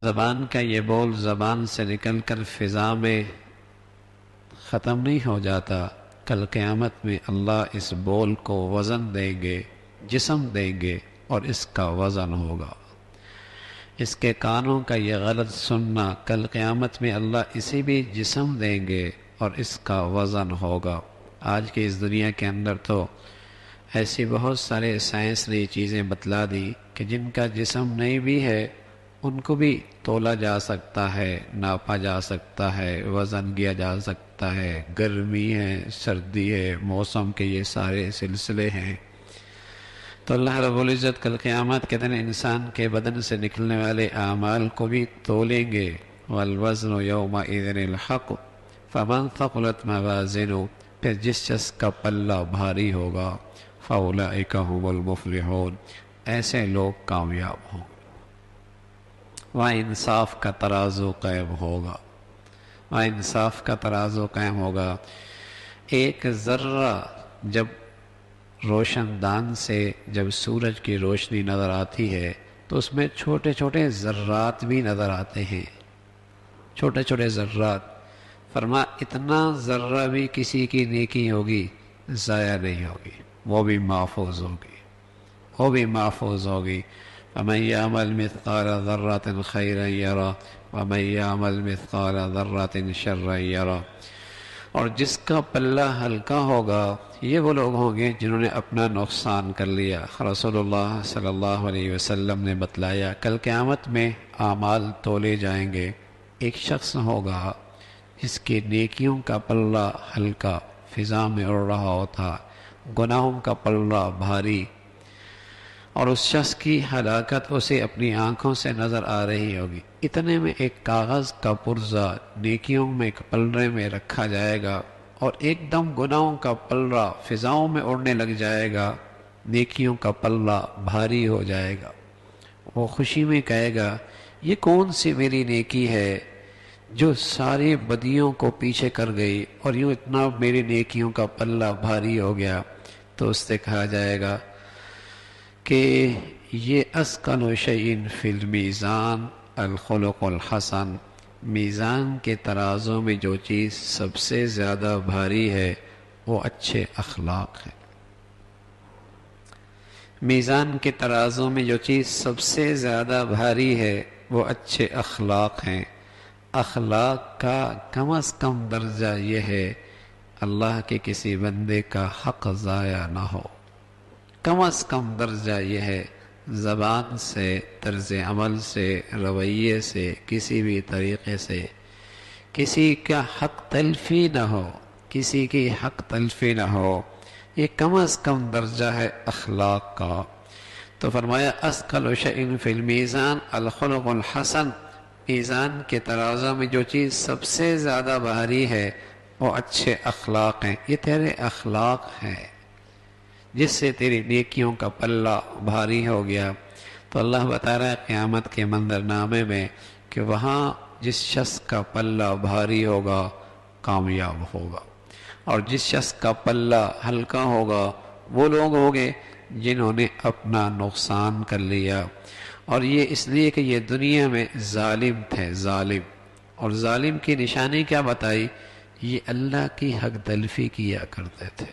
زبان کا یہ بول زبان سے نکل کر فضا میں ختم نہیں ہو جاتا، کل قیامت میں اللہ اس بول کو وزن دیں گے، جسم دیں گے، اور اس کا وزن ہوگا۔ اس کے کانوں کا یہ غلط سننا، کل قیامت میں اللہ اسے بھی جسم دیں گے اور اس کا وزن ہوگا۔ آج کی اس دنیا کے اندر تو ایسی بہت سارے سائنس نے چیزیں بتلا دی کہ جن کا جسم نہیں بھی ہے ان کو بھی تولا جا سکتا ہے، ناپا جا سکتا ہے، وزن کیا جا سکتا ہے۔ گرمی ہے، سردی ہے، موسم کے یہ سارے سلسلے ہیں۔ تو اللہ رب العزت کل قیامت کے دن انسان کے بدن سے نکلنے والے اعمال کو بھی تولیں گے۔ والوزن یومئذ الحق فمن ثقلت موازینہ، پھر جس شخص کا پلہ بھاری ہوگا فاولئک هم المفلحون، ایسے لوگ کامیاب ہوں۔ وہاں انصاف کا ترازو قائم ہوگا، وہاں انصاف کا ترازو قائم ہوگا۔ ایک ذرہ جب روشن دان سے جب سورج کی روشنی نظر آتی ہے تو اس میں چھوٹے چھوٹے ذرات بھی نظر آتے ہیں، چھوٹے چھوٹے ذرات۔ فرما اتنا ذرہ بھی کسی کی نیکی ہوگی ضائع نہیں ہوگی، وہ بھی محفوظ ہوگی، وہ بھی محفوظ ہوگی۔ وَمَن يَعْمَلْ مِثْقَالَ ذَرَّةٍ خَيْرًا يَرَهُ وَمَن يَعْمَلْ مِثْقَالَ ذَرَّةٍ شَرًّا يَرَهُ۔ اور جس کا پلہ ہلکا ہوگا یہ وہ لوگ ہوں گے جنہوں نے اپنا نقصان کر لیا۔ رسول اللہ صلی اللہ علیہ وسلم نے بتلایا کل قیامت میں اعمال تولے جائیں گے۔ ایک شخص ہوگا جس کی نیکیوں کا پلہ ہلکا فضا میں اڑ رہا ہوتا، گناہوں کا پلہ بھاری، اور اس شخص کی ہلاکت اسے اپنی آنکھوں سے نظر آ رہی ہوگی۔ اتنے میں ایک کاغذ کا پرزہ نیکیوں میں ایک پلڑے میں رکھا جائے گا اور ایک دم گناہوں کا پلڑا فضاؤں میں اڑنے لگ جائے گا، نیکیوں کا پلہ بھاری ہو جائے گا۔ وہ خوشی میں کہے گا یہ کون سی میری نیکی ہے جو ساری بدیوں کو پیچھے کر گئی اور یوں اتنا میری نیکیوں کا پلہ بھاری ہو گیا۔ تو اس سے کہا جائے گا کہ یہ اثقل شیء فی المیزان الخلق الحسن، میزان کے ترازو میں جو چیز سب سے زیادہ بھاری ہے وہ اچھے اخلاق ہے۔ میزان کے ترازو میں جو چیز سب سے زیادہ بھاری ہے وہ اچھے اخلاق ہیں۔ اخلاق کا کم از کم درجہ یہ ہے اللہ کے کسی بندے کا حق ضائع نہ ہو، کم از کم درجہ یہ ہے زبان سے، طرز عمل سے، رویے سے، کسی بھی طریقے سے کسی کا حق تلفی نہ ہو، کسی کی حق تلفی نہ ہو۔ یہ کم از کم درجہ ہے اخلاق کا۔ تو فرمایا اثقل شیء فی المیزان الخلق الحسن، میزان کے ترازو میں جو چیز سب سے زیادہ بھاری ہے وہ اچھے اخلاق ہیں۔ یہ تیرے اخلاق ہیں جس سے تیری نیکیوں کا پلہ بھاری ہو گیا۔ تو اللہ بتا رہا ہے قیامت کے منظرنامے میں کہ وہاں جس شخص کا پلہ بھاری ہوگا کامیاب ہوگا، اور جس شخص کا پلہ ہلکا ہوگا وہ لوگ ہوں گے جنہوں نے اپنا نقصان کر لیا۔ اور یہ اس لیے کہ یہ دنیا میں ظالم تھے، ظالم، اور ظالم کی نشانی کیا بتائی؟ یہ اللہ کی حق تلفی کیا کرتے تھے۔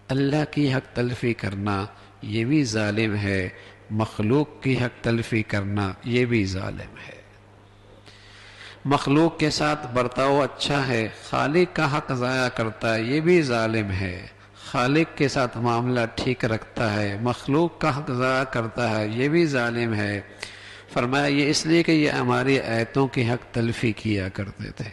اللہ کی حق تلفی کرنا یہ بھی ظالم ہے، مخلوق کی حق تلفی کرنا یہ بھی ظالم ہے۔ مخلوق کے ساتھ برتاؤ اچھا ہے، خالق کا حق ضائع کرتا ہے یہ بھی ظالم ہے۔ خالق کے ساتھ معاملہ ٹھیک رکھتا ہے، مخلوق کا حق ضائع کرتا ہے یہ بھی ظالم ہے۔ فرمایا یہ اس لیے کہ یہ ہماری آیتوں کی حق تلفی کیا کرتے تھے۔